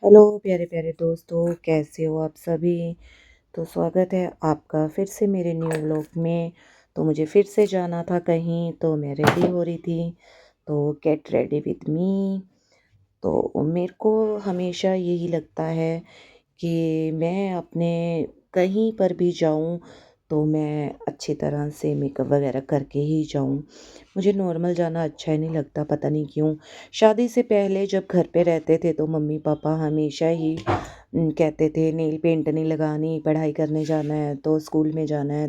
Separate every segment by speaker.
Speaker 1: Hello प्यारे प्यारे दोस्तों, कैसे हो आप सभी। तो स्वागत है आपका फिर से मेरे न्यू व्लॉग में। तो मुझे फिर से जाना था कहीं, तो मैं रेडी हो रही थी। तो गेट रेडी विद मी। तो मेरे को हमेशा यही लगता है कि मैं अपने कहीं पर भी जाऊं तो मैं अच्छी तरह से मेकअप वगैरह करके ही जाऊं। मुझे नॉर्मल जाना अच्छा ही नहीं लगता, पता नहीं क्यों। शादी से पहले जब घर पे रहते थे तो मम्मी पापा हमेशा ही कहते थे नेल पेंट नहीं लगानी, पढ़ाई करने जाना है तो स्कूल में जाना है।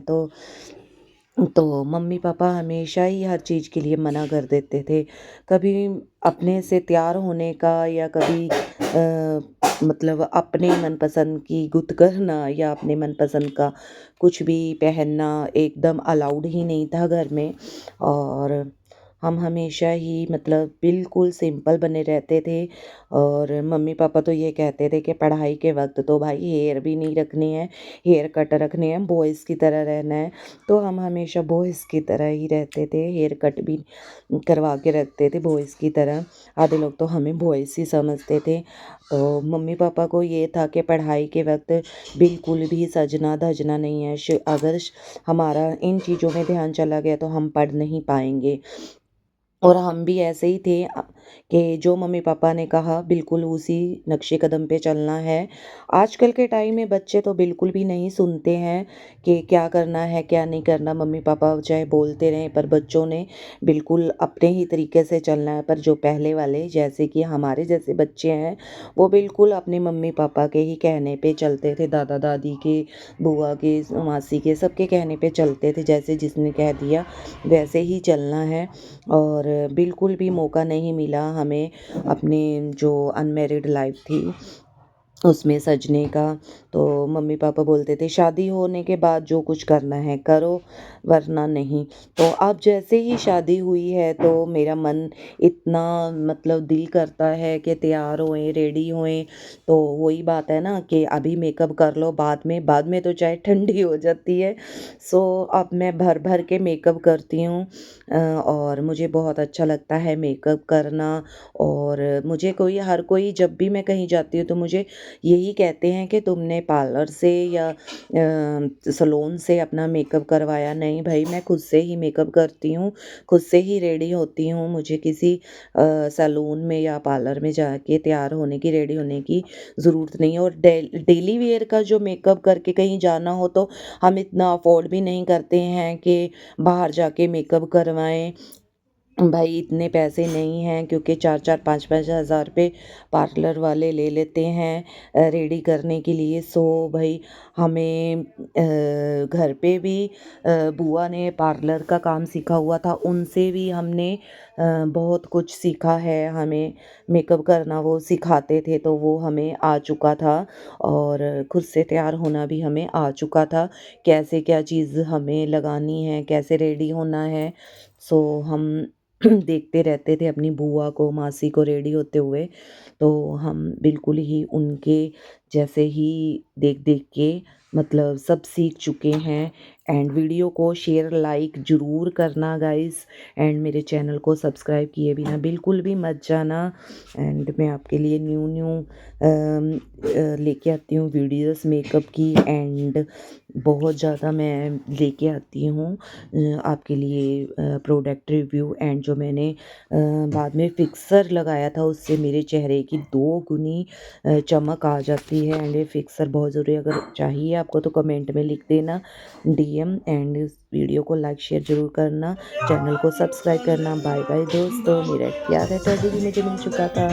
Speaker 1: तो मम्मी पापा हमेशा ही हर चीज़ के लिए मना कर देते थे। कभी अपने से तैयार होने का या कभी मतलब अपने मनपसंद की गुत करना या अपने मनपसंद का कुछ भी पहनना एकदम अलाउड ही नहीं था घर में। और हम हमेशा ही मतलब बिल्कुल सिंपल बने रहते थे। और मम्मी पापा तो ये कहते थे कि पढ़ाई के वक्त तो भाई हेयर भी नहीं रखनी है, हेयर कट रखने हैं, बॉयज़ की तरह रहना है। तो हम हमेशा बॉयज़ की तरह ही रहते थे, हेयर कट भी करवा के रखते थे बॉयज़ की तरह। आधे लोग तो हमें बॉयज़ ही समझते थे। तो मम्मी पापा को ये था कि पढ़ाई के वक्त बिल्कुल भी सजना धजना नहीं है। अगर हमारा इन चीज़ों में ध्यान चला गया तो हम पढ़ नहीं पाएंगे। और हम भी ऐसे ही थे कि जो मम्मी पापा ने कहा बिल्कुल उसी नक्शे कदम पे चलना है। आजकल के टाइम में बच्चे तो बिल्कुल भी नहीं सुनते हैं कि क्या करना है क्या नहीं करना। मम्मी पापा चाहे बोलते रहें पर बच्चों ने बिल्कुल अपने ही तरीके से चलना है। पर जो पहले वाले जैसे कि हमारे जैसे बच्चे हैं वो बिल्कुल अपने मम्मी पापा के ही कहने पे चलते थे, दादा दादी के, बुआ के, मासी के, सबके कहने पे चलते थे। जैसे जिसने कह दिया वैसे ही चलना है। और बिल्कुल भी मौका नहीं मिला हमें अपने जो अनमैरिड लाइफ थी उसमें सजने का। तो मम्मी पापा बोलते थे शादी होने के बाद जो कुछ करना है करो वरना नहीं। तो अब जैसे ही शादी हुई है तो मेरा मन इतना मतलब दिल करता है कि तैयार होएं रेडी होएं। तो वही बात है ना कि अभी मेकअप कर लो, बाद में तो चाहे ठंडी हो जाती है। सो अब मैं भर भर के मेकअप करती हूँ। और मुझे बहुत अच्छा लगता है मेकअप करना। और मुझे हर कोई जब भी मैं कहीं जाती हूँ तो मुझे यही कहते हैं कि तुमने पार्लर से या सैलून से अपना मेकअप करवाया। नहीं भाई, मैं खुद से ही मेकअप करती हूँ, खुद से ही रेडी होती हूँ। मुझे किसी सैलून में या पार्लर में जाके तैयार होने की, रेडी होने की ज़रूरत नहीं है। और डेली वेयर का जो मेकअप करके कहीं जाना हो तो हम इतना अफोर्ड भी नहीं करते हैं कि बाहर जाके मेकअप करवाएं। भाई इतने पैसे नहीं हैं क्योंकि 4-4 5-5 हज़ार रुपये पार्लर वाले ले लेते हैं रेडी करने के लिए। सो भाई हमें घर पे भी बुआ ने पार्लर का काम सीखा हुआ था, उनसे भी हमने बहुत कुछ सीखा है। हमें मेकअप करना वो सिखाते थे तो वो हमें आ चुका था। और खुद से तैयार होना भी हमें आ चुका था, कैसे क्या चीज़ हमें लगानी है, कैसे रेडी होना है। सो हम देखते रहते थे अपनी बुआ को, मासी को रेडी होते हुए। तो हम बिल्कुल ही उनके जैसे ही देख देख के मतलब सब सीख चुके हैं। एंड वीडियो को शेयर लाइक ज़रूर करना गाइस। एंड मेरे चैनल को सब्सक्राइब किए बिना बिल्कुल भी मत जाना। एंड मैं आपके लिए न्यू न्यू लेके आती हूँ वीडियोस मेकअप की। एंड बहुत ज़्यादा मैं लेके आती हूँ आपके लिए प्रोडक्ट रिव्यू। एंड जो मैंने बाद में फिक्सर लगाया था उससे मेरे चेहरे की 2 गुनी चमक आ जाती है। एंड ये फिक्सर बहुत ज़रूरी है, अगर चाहिए आपको तो कमेंट में लिख देना DM। एंड इस वीडियो को लाइक शेयर ज़रूर करना, चैनल को सब्सक्राइब करना। बाय बाय दोस्तों, मेरा एक प्यार है टेडी भी मुझे मिल चुका था।